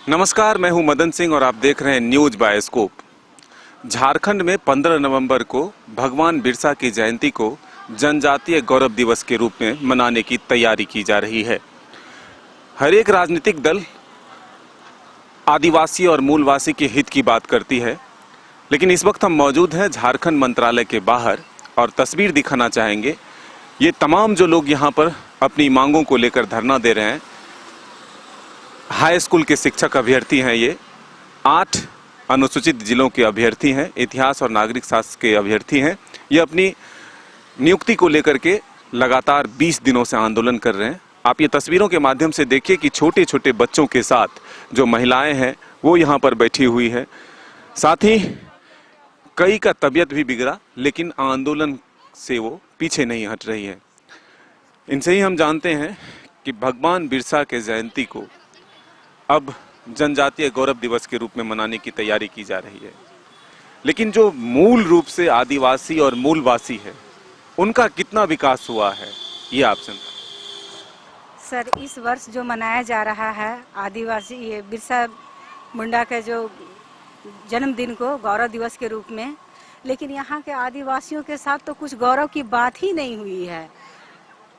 नमस्कार, मैं हूं मदन सिंह और आप देख रहे हैं न्यूज बायोस्कोप। झारखंड में 15 नवंबर को भगवान बिरसा की जयंती को जनजातीय गौरव दिवस के रूप में मनाने की तैयारी की जा रही है। हर एक राजनीतिक दल आदिवासी और मूलवासी के हित की बात करती है, लेकिन इस वक्त हम मौजूद हैं झारखंड मंत्रालय के बाहर और तस्वीर दिखाना चाहेंगे। ये तमाम जो लोग यहाँ पर अपनी मांगों को लेकर धरना दे रहे हैं, हाई स्कूल के शिक्षक अभ्यर्थी हैं। ये 8 अनुसूचित जिलों के अभ्यर्थी हैं, इतिहास और नागरिक शास्त्र के अभ्यर्थी हैं। ये अपनी नियुक्ति को लेकर के लगातार 20 दिनों से आंदोलन कर रहे हैं। आप ये तस्वीरों के माध्यम से देखिए कि छोटे छोटे बच्चों के साथ जो महिलाएं हैं वो यहाँ पर बैठी हुई है। साथ ही कई का तबीयत भी बिगड़ा, लेकिन आंदोलन से वो पीछे नहीं हट रही है। इनसे ही हम जानते हैं कि भगवान बिरसा के जयंती को अब जनजातीय गौरव दिवस के रूप में मनाने की तैयारी की जा रही है, लेकिन जो मूल रूप से आदिवासी और मूलवासी है उनका कितना विकास हुआ है, ये आपसे। सर, इस वर्ष जो मनाया जा रहा है आदिवासी ये बिरसा मुंडा के जो जन्मदिन को गौरव दिवस के रूप में, लेकिन यहाँ के आदिवासियों के साथ तो कुछ गौरव की बात ही नहीं हुई है।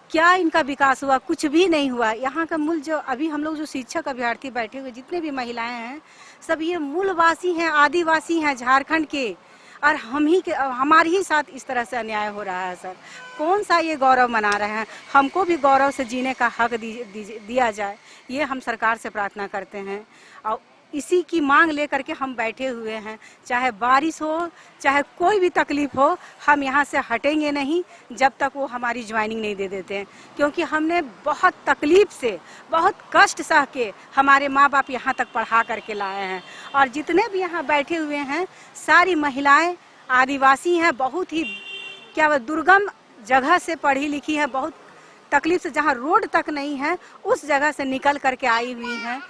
क्या इनका विकास हुआ? कुछ भी नहीं हुआ। यहाँ का मूल जो अभी हम लोग जो शिक्षक अभ्यर्थी बैठे हुए जितने भी महिलाएं हैं सब ये मूलवासी हैं, आदिवासी हैं झारखंड के, और हमारे ही साथ इस तरह से अन्याय हो रहा है। सर, कौन सा ये गौरव मना रहे हैं? हमको भी गौरव से जीने का हक दिया जाए, ये हम सरकार से प्रार्थना करते हैं और इसी की मांग लेकर के हम बैठे हुए हैं। चाहे बारिश हो, चाहे कोई भी तकलीफ हो, हम यहाँ से हटेंगे नहीं जब तक वो हमारी ज्वाइनिंग नहीं दे देते हैं, क्योंकि हमने बहुत तकलीफ से, बहुत कष्ट सह के हमारे माँ बाप यहाँ तक पढ़ा करके लाए हैं। और जितने भी यहाँ बैठे हुए हैं सारी महिलाएं आदिवासी हैं, बहुत ही दुर्गम जगह से पढ़ी लिखी हैं, बहुत तकलीफ से, जहाँ रोड तक नहीं है उस जगह से निकल करके आई हुई हैं।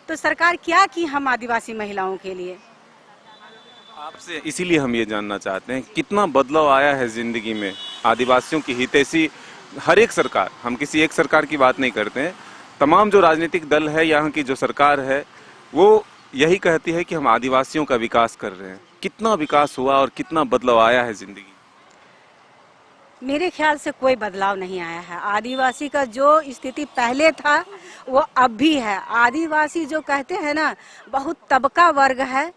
तो सरकार क्या की हम आदिवासी महिलाओं के लिए? आपसे इसीलिए हम ये जानना चाहते हैं कितना बदलाव आया है जिंदगी में। आदिवासियों की हितैषी हर एक सरकार, हम किसी एक सरकार की बात नहीं करते हैं, तमाम जो राजनीतिक दल है, यहाँ की जो सरकार है वो यही कहती है कि हम आदिवासियों का विकास कर रहे हैं। कितना विकास हुआ और कितना बदलाव आया है जिंदगी? मेरे ख्याल से कोई बदलाव नहीं आया है। आदिवासी का जो स्थिति पहले था वो अब भी है। आदिवासी जो कहते हैं ना, बहुत तबका वर्ग है,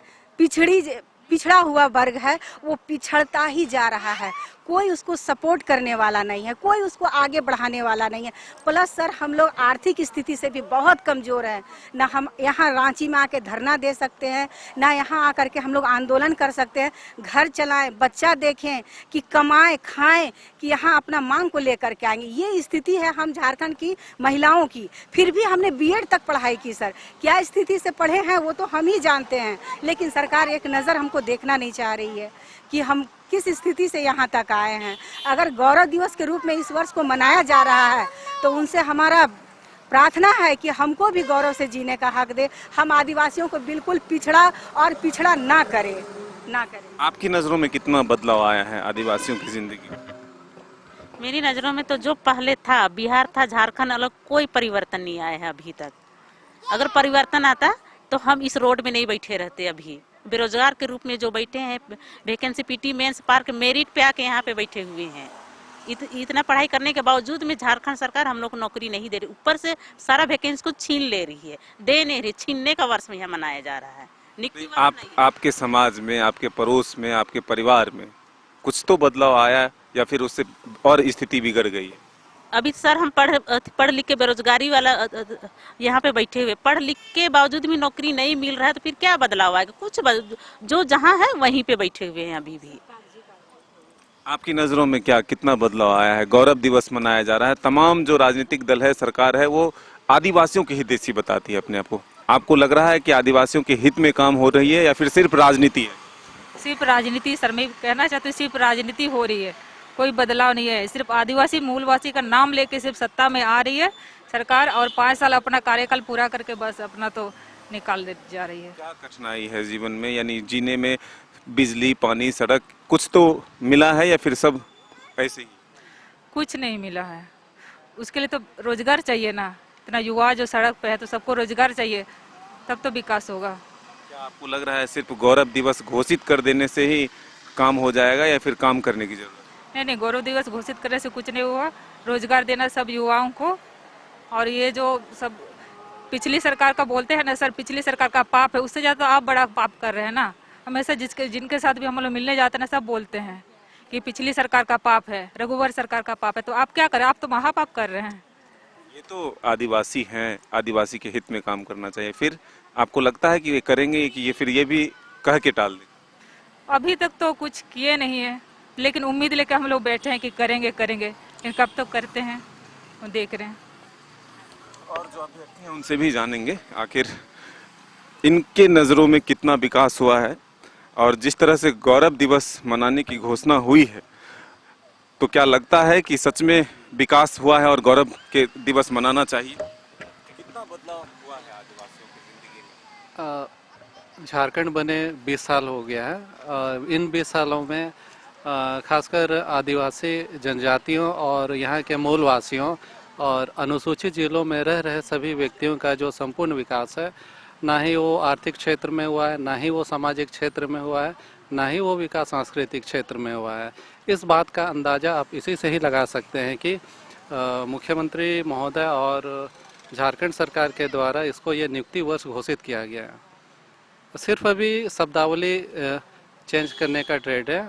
पिछड़ा हुआ वर्ग है, वो पिछड़ता ही जा रहा है। कोई उसको सपोर्ट करने वाला नहीं है, कोई उसको आगे बढ़ाने वाला नहीं है। प्लस सर, हम लोग आर्थिक स्थिति से भी बहुत कमज़ोर हैं। ना हम यहाँ रांची में आके धरना दे सकते हैं, ना यहाँ आकर के हम लोग आंदोलन कर सकते हैं, घर चलाएं, बच्चा देखें, कि कमाएं खाएं, कि यहाँ अपना मांग को लेकर के आएंगे। ये स्थिति है हम झारखंड की महिलाओं की। फिर भी हमने बीएड तक पढ़ाई की सर, क्या स्थिति से पढ़े हैं वो तो हम ही जानते हैं, लेकिन सरकार एक नज़र हमको देखना नहीं चाह रही है कि हम किस स्थिति से यहाँ तक आए हैं। अगर गौरव दिवस के रूप में इस वर्ष को मनाया जा रहा है तो उनसे हमारा प्रार्थना है कि हमको भी गौरव से जीने का हक दे। हम आदिवासियों को बिल्कुल पिछड़ा ना करें। आपकी नज़रों में कितना बदलाव आया है आदिवासियों की जिंदगी? मेरी नज़रों में तो जो पहले था, बिहार था, झारखंड अलग, कोई परिवर्तन नहीं आया है अभी तक। अगर परिवर्तन आता तो हम इस रोड में नहीं बैठे रहते। अभी बेरोजगार के रूप में जो बैठे हैं, वैकेंसी पीटी मेंस पार्क मेरिट पे आके यहाँ पे बैठे हुए हैं। इतना पढ़ाई करने के बावजूद में झारखंड सरकार हम लोग को नौकरी नहीं दे रही, ऊपर से सारा वैकेंसी को छीन ले रही है, दे नहीं रही। छीनने का वर्ष में यहाँ मनाया जा रहा है। आपके समाज में, आपके पड़ोस में, आपके परिवार में कुछ तो बदलाव आया या फिर उससे और स्थिति बिगड़ गई है? अभी सर हम पढ़ लिख के बेरोजगारी वाला यहाँ पे बैठे हुए, पढ़ लिख के बावजूद भी नौकरी नहीं मिल रहा है, तो फिर क्या बदलाव आएगा? कुछ जो जहाँ है वहीं पे बैठे हुए हैं अभी भी। आपकी नज़रों में क्या कितना बदलाव आया है? गौरव दिवस मनाया जा रहा है, तमाम जो राजनीतिक दल है, सरकार है, वो आदिवासियों की हितैषी बताती है अपने आप को। आपको लग रहा है कि आदिवासियों के हित में काम हो रही है या फिर सिर्फ राजनीति है? सिर्फ राजनीति सर, मैं कहना चाहती हूँ सिर्फ राजनीति हो रही है, कोई बदलाव नहीं है। सिर्फ आदिवासी मूलवासी का नाम लेके सिर्फ सत्ता में आ रही है सरकार, और 5 साल अपना कार्यकाल पूरा करके बस अपना तो निकाल दे जा रही है। क्या कठिनाई है जीवन में, यानी जीने में? बिजली, पानी, सड़क कुछ तो मिला है या फिर सब ऐसे ही? कुछ नहीं मिला है। उसके लिए तो रोजगार चाहिए ना। इतना युवा जो सड़क पे है तो सबको रोजगार चाहिए। तब तो विकास होगा। क्या आपको लग रहा है सिर्फ गौरव दिवस घोषित कर देने से ही काम हो जाएगा या फिर काम करने की जरूरत है? नहीं नहीं, गौरव दिवस घोषित करने से कुछ नहीं हुआ। रोजगार देना सब युवाओं को। और ये जो सब पिछली सरकार का बोलते हैं ना सर, पिछली सरकार का पाप है, उससे ज़्यादा आप बड़ा पाप कर रहे हैं ना। हमेशा जिनके साथ भी हम लोग मिलने जाते हैं ना, सब बोलते हैं कि पिछली सरकार का पाप है, रघुवर सरकार का पाप है। तो आप क्या करें, आप तो महापाप कर रहे हैं। ये तो आदिवासी हैं, आदिवासी के हित में काम करना चाहिए। फिर आपको लगता है कि ये करेंगे कि ये फिर ये भी कह के टाल देंगे? अभी तक तो कुछ किए नहीं है, लेकिन उम्मीद लेकर हम लोग बैठे हैं कि करेंगे करेंगे, लेकिन कब तक करते हैं वो देख रहे हैं। और जो अभ्यर्थी हैं उनसे भी जानेंगे आखिर इनके नज़रों में कितना विकास हुआ है। और जिस तरह से गौरव दिवस मनाने की घोषणा हुई है, तो क्या लगता है कि सच में विकास हुआ है और गौरव के दिवस मनाना चाहिए? कितना बदलाव हुआ है आदिवासियों की जिंदगी में? झारखंड बने 20 साल हो गया है। इन 20 सालों में खासकर आदिवासी जनजातियों और यहाँ के मूलवासियों और अनुसूचित जिलों में रह रहे सभी व्यक्तियों का जो संपूर्ण विकास है, ना ही वो आर्थिक क्षेत्र में हुआ है, ना ही वो सामाजिक क्षेत्र में हुआ है, ना ही वो विकास सांस्कृतिक क्षेत्र में हुआ है। इस बात का अंदाज़ा आप इसी से ही लगा सकते हैं कि मुख्यमंत्री महोदय और झारखंड सरकार के द्वारा इसको ये नियुक्ति वर्ष घोषित किया गया है। सिर्फ अभी शब्दावली चेंज करने का ट्रेड है।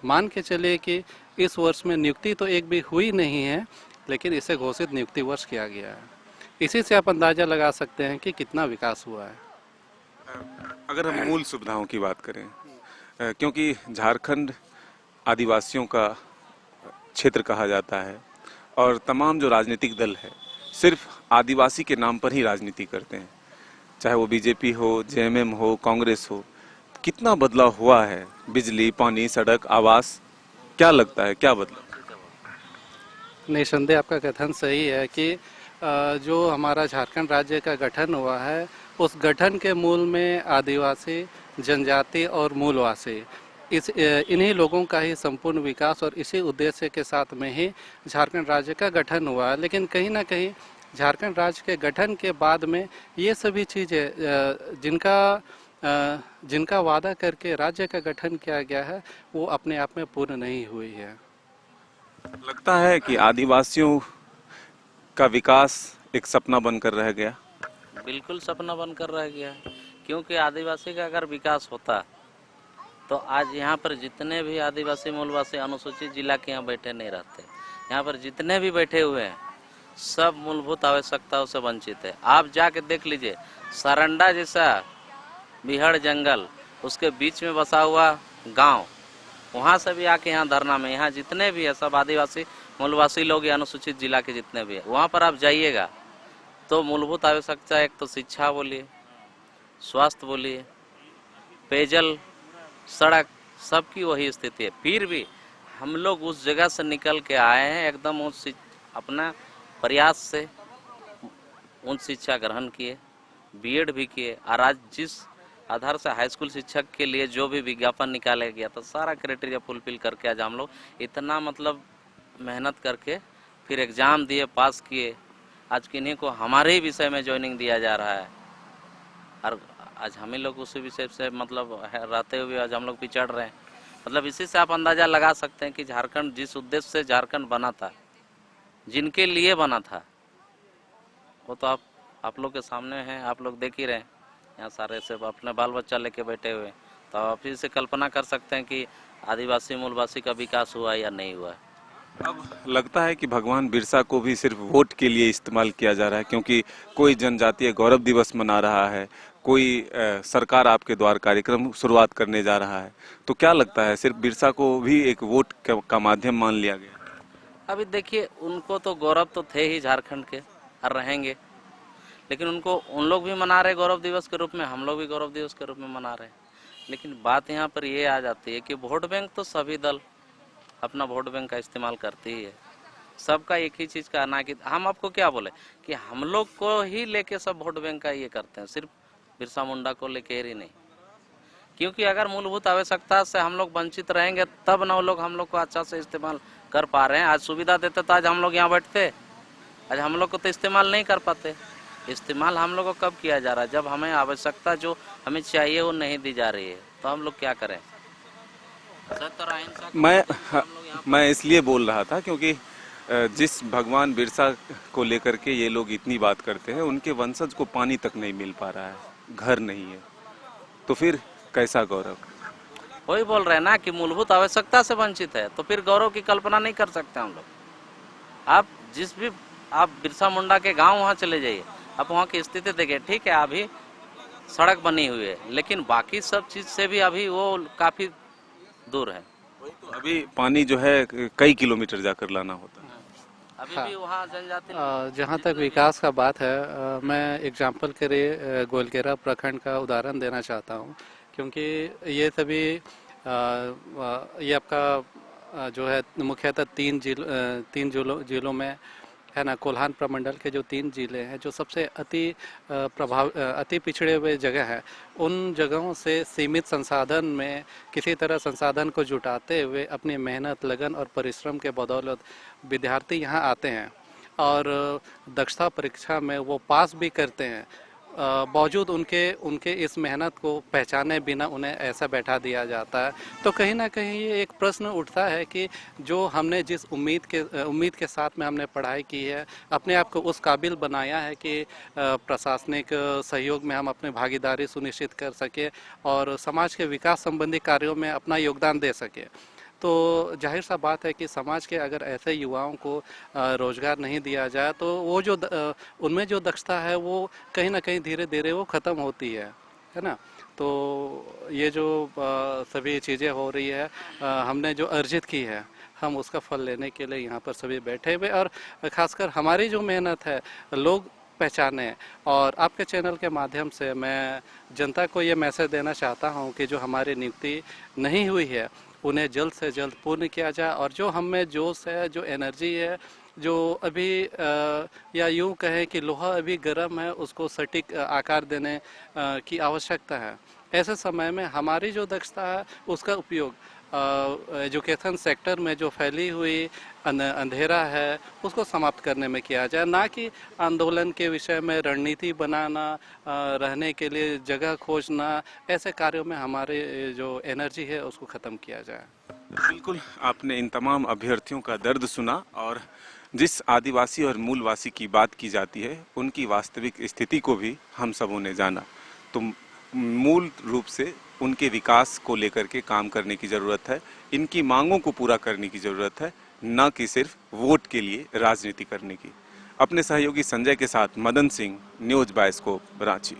मान के चलिए कि इस वर्ष में नियुक्ति तो एक भी हुई नहीं है, लेकिन इसे घोषित नियुक्ति वर्ष किया गया है। इसी से आप अंदाजा लगा सकते हैं कि कितना विकास हुआ है। अगर हम मूल सुविधाओं की बात करें, क्योंकि झारखंड आदिवासियों का क्षेत्र कहा जाता है और तमाम जो राजनीतिक दल है सिर्फ आदिवासी के नाम पर ही राजनीति करते हैं, चाहे वो बीजेपी हो, जेएमएम हो, कांग्रेस हो। कितना बदलाव हुआ है? बिजली, पानी, सड़क, आवास, क्या लगता है क्या बदलाव? निसंदेह आपका कथन सही है कि जो हमारा झारखंड राज्य का गठन हुआ है, उस गठन के मूल में आदिवासी, जनजाति और मूलवासी, इन्हीं लोगों का ही संपूर्ण विकास और इसी उद्देश्य के साथ में ही झारखंड राज्य का गठन हुआ है। लेकिन कहीं ना कहीं झारखंड राज्य के गठन के बाद में ये सभी चीज़ें जिनका वादा करके राज्य का गठन किया गया है, वो अपने आप में पूर्ण नहीं हुई है। लगता है कि आदिवासियों का विकास एक सपना बनकर रह गया। बिल्कुल सपना बनकर रह गया है, क्योंकि आदिवासी का अगर विकास होता तो आज यहाँ पर जितने भी आदिवासी मूलवासी अनुसूचित जिला के यहाँ बैठे नहीं रहते। यहाँ पर जितने भी बैठे हुए हैं सब मूलभूत आवश्यकताओं से वंचित है। आप जाके देख लीजिए, सारंडा जैसा बिहड़ जंगल, उसके बीच में बसा हुआ गांव, वहाँ से भी आके यहाँ धरना में, यहाँ जितने भी है सब आदिवासी मूलवासी लोग या अनुसूचित जिला के जितने भी है, वहाँ पर आप जाइएगा तो मूलभूत आवश्यकता एक तो शिक्षा बोलिए, स्वास्थ्य बोलिए, पेयजल, सड़क, सबकी वही स्थिति है। फिर भी हम लोग उस जगह से निकल के आए हैं एकदम उस अपना प्रयास से उच्च शिक्षा ग्रहण किए, बीएड भी किए, और आज जिस आधार से हाई स्कूल शिक्षक के लिए जो भी विज्ञापन निकाला गया था, सारा क्राइटेरिया फुलफिल करके आज हम लोग इतना मतलब मेहनत करके फिर एग्ज़ाम दिए, पास किए। आज किन्हीं को हमारे ही विषय में ज्वाइनिंग दिया जा रहा है और आज हम ही लोग उसी विषय से मतलब रहते हुए आज हम लोग पिछड़ रहे हैं। मतलब इसी से आप अंदाज़ा लगा सकते हैं कि झारखंड जिस उद्देश्य से झारखंड बना था, जिनके लिए बना था, वो तो आप लोग के सामने हैं, आप लोग देख ही रहे हैं। यहाँ सारे से अपने बाल बच्चा लेके बैठे हुए, तो आप इसे कल्पना कर सकते हैं कि आदिवासी मूलवासी का विकास हुआ या नहीं हुआ। अब लगता है कि भगवान बिरसा को भी सिर्फ वोट के लिए इस्तेमाल किया जा रहा है, क्योंकि कोई जनजातीय गौरव दिवस मना रहा है, कोई सरकार आपके द्वार कार्यक्रम शुरुआत करने जा रहा है, तो क्या लगता है सिर्फ बिरसा को भी एक वोट का माध्यम मान लिया गया? अभी देखिए, उनको तो गौरव तो थे ही झारखंड के और रहेंगे, लेकिन उनको उन लोग भी मना रहे गौरव दिवस के रूप में, हम लोग भी गौरव दिवस के रूप में मना रहे हैं। लेकिन बात यहाँ पर ये आ जाती है कि वोट बैंक तो सभी दल अपना वोट बैंक का इस्तेमाल करती ही है। सबका एक ही चीज़ का ना कि हम आपको क्या बोले कि हम लोग को ही लेके सब वोट बैंक का ये करते हैं, सिर्फ बिरसा मुंडा को लेके ही नहीं। क्योंकि अगर मूलभूत आवश्यकता से हम लोग वंचित रहेंगे तब ना वो लोग हम लोग को अच्छा से इस्तेमाल कर पा रहे हैं। आज सुविधा देते तो आज हम लोग यहाँ बैठते, आज हम लोग को तो इस्तेमाल नहीं कर पाते। इस्तेमाल हम लोग को कब किया जा रहा है? जब हमें आवश्यकता जो हमें चाहिए वो नहीं दी जा रही है, तो हम लोग क्या करें? सत्य और अहिंसा को मैं हम लोग यहाँ मैं इसलिए बोल रहा था क्योंकि जिस भगवान बिरसा को लेकर के ये लोग इतनी बात करते हैं, उनके वंशज को पानी तक नहीं मिल पा रहा है, घर नहीं है, तो फिर कैसा गौरव? वही बोल रहे हैं ना कि मूलभूत आवश्यकता से वंचित है, तो फिर गौरव की कल्पना नहीं कर सकते हम लोग। आप बिरसा मुंडा के गांव वहां चले जाइए, आप वहां की स्थिति देखिए। ठीक है, अभी सड़क बनी हुई है, लेकिन बाकी सब चीज से भी अभी वो काफी दूर है। तो अभी पानी जो है कई किलोमीटर जाकर लाना होता है। अभी भी वहाँ जनजाति जहाँ तक विकास का बात है, मैं एग्जाम्पल के लिए गोलकेरा प्रखंड का उदाहरण देना चाहता हूँ, क्योंकि ये सभी ये आपका जो है मुख्यतः तीन जिलों में है ना। कोल्हान प्रमंडल के जो 3 जिले हैं, जो सबसे अति पिछड़े हुए जगह हैं, उन जगहों से सीमित संसाधन में किसी तरह संसाधन को जुटाते हुए अपनी मेहनत, लगन और परिश्रम के बदौलत विद्यार्थी यहाँ आते हैं और दक्षता परीक्षा में वो पास भी करते हैं। बावजूद उनके इस मेहनत को पहचाने बिना उन्हें ऐसा बैठा दिया जाता है। तो कहीं ना कहीं ये एक प्रश्न उठता है कि जो हमने जिस उम्मीद के साथ में हमने पढ़ाई की है, अपने आप को उस काबिल बनाया है कि प्रशासनिक सहयोग में हम अपनी भागीदारी सुनिश्चित कर सके और समाज के विकास संबंधी कार्यों में अपना योगदान दे सके, तो जाहिर सा बात है कि समाज के अगर ऐसे युवाओं को रोजगार नहीं दिया जाए तो वो जो उनमें जो दक्षता है वो कहीं ना कहीं धीरे धीरे वो ख़त्म होती है ना। तो ये जो सभी चीज़ें हो रही है, हमने जो अर्जित की है, हम उसका फल लेने के लिए यहाँ पर सभी बैठे हुए, और ख़ासकर हमारी जो मेहनत है लोग पहचाने। और आपके चैनल के माध्यम से मैं जनता को ये मैसेज देना चाहता हूँ कि जो हमारी नियुक्ति नहीं हुई है उन्हें जल्द से जल्द पूर्ण किया जाए, और जो हम में जोश है, जो एनर्जी है, जो अभी या यूँ कहें कि लोहा अभी गर्म है, उसको सटीक आकार देने की आवश्यकता है। ऐसे समय में हमारी जो दक्षता है उसका उपयोग एजुकेशन सेक्टर में जो फैली हुई अंधेरा है उसको समाप्त करने में किया जाए, ना कि आंदोलन के विषय में रणनीति बनाना, रहने के लिए जगह खोजना, ऐसे कार्यों में हमारे जो एनर्जी है उसको ख़त्म किया जाए। बिल्कुल, आपने इन तमाम अभ्यर्थियों का दर्द सुना और जिस आदिवासी और मूलवासी की बात की जाती है उनकी वास्तविक स्थिति को भी हम सबों ने जाना। तो मूल रूप से उनके विकास को लेकर के काम करने की ज़रूरत है, इनकी मांगों को पूरा करने की ज़रूरत है, न कि सिर्फ वोट के लिए राजनीति करने की। अपने सहयोगी संजय के साथ मदन सिंह, न्यूज़ बायस्कोप, रांची।